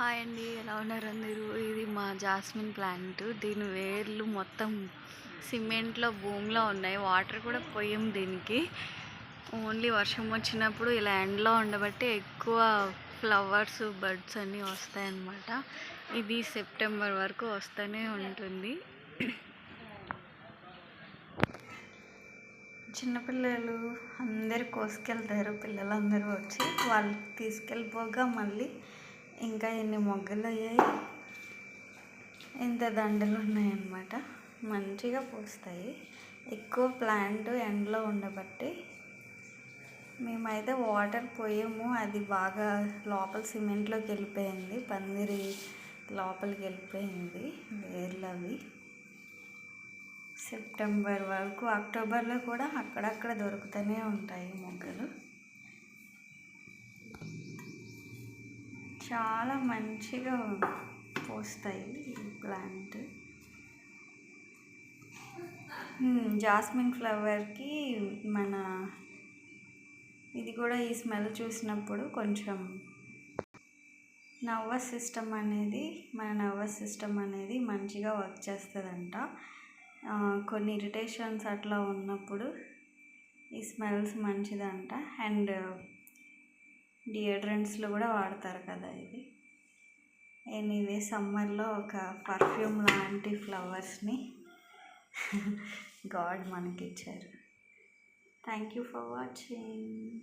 Hi అండి, ఎలా ఉన్నారు అందరూ? ఇది మా జాస్మిన్ ప్లాంట్. దీని వేర్లు మొత్తం సిమెంట్లో భూమిలో ఉన్నాయి. వాటర్ కూడా పోయాం దీనికి. ఓన్లీ వర్షం వచ్చినప్పుడు ఇలా ఎండలో ఉండబట్టి ఎక్కువ ఫ్లవర్స్, బర్డ్స్ అన్నీ వస్తాయన్నమాట. ఇది సెప్టెంబర్ వరకు వస్తూనే ఉంటుంది. చిన్నపిల్లలు అందరు కోసుకెళ్తారు. పిల్లలందరూ వచ్చి వాళ్ళు తీసుకెళ్ళిపోగా మళ్ళీ ఇంకా ఎన్ని మొగ్గలు అయ్యాయి, ఇంత దండలు ఉన్నాయన్నమాట. మంచిగా పూస్తాయి. ఎక్కువ ప్లాంట్ ఎండలో ఉండబట్టి మేమైతే వాటర్ పోయాము. అది బాగా లోపల సిమెంట్లోకి వెళ్ళిపోయింది, పందిరి లోపలికి వెళ్ళిపోయింది వేర్లు అవి. సెప్టెంబర్ వరకు, అక్టోబర్లో కూడా అక్కడక్కడ దొరుకుతూనే ఉంటాయి మొగ్గలు. చాలా మంచిగా పూస్తాయి ఈ ప్లాంట్. జాస్మిన్ ఫ్లవర్కి మన ఇది కూడా ఈ స్మెల్ చూసినప్పుడు కొంచెం నర్వస్ సిస్టమ్ అనేది మంచిగా వర్క్ చేస్తుందంట. కొన్ని ఇరిటేషన్స్ అట్లా ఉన్నప్పుడు ఈ స్మెల్స్ మంచిదంట. అండ్ డియోడ్రెంట్స్లో కూడా వాడతారు కదా ఇది. ఎనీవే, సమ్మర్లో ఒక పర్ఫ్యూమ్ లాంటి ఫ్లవర్స్ని గాడ్ మనకి ఇచ్చారు. Thank you for watching.